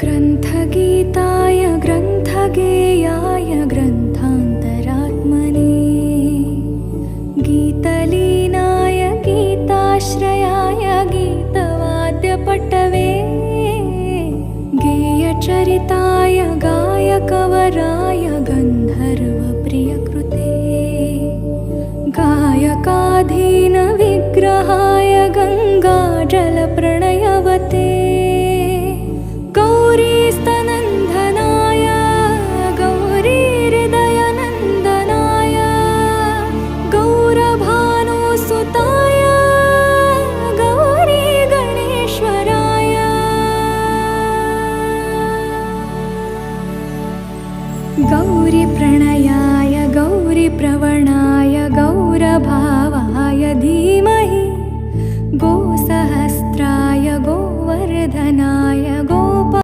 ग्रन्थगीताय ग्रन्थगेयाय ग्रन्थान्तरात्मने गीतलीनाय गीताश्रयाय गीतवाद्यपटवे गेयचरिताय गायकवराय गन्धर्वप्रियकृते गायकाधीनविग्रहाय गङ्गाजलप्रणयवते गौरीस्तनन्दनाय गौरीहृदयनन्दनाय गौरभानुसुताय गौरीगणेश्वराय गौरीप्रणयाय गौरीप्रवणाय गौरभा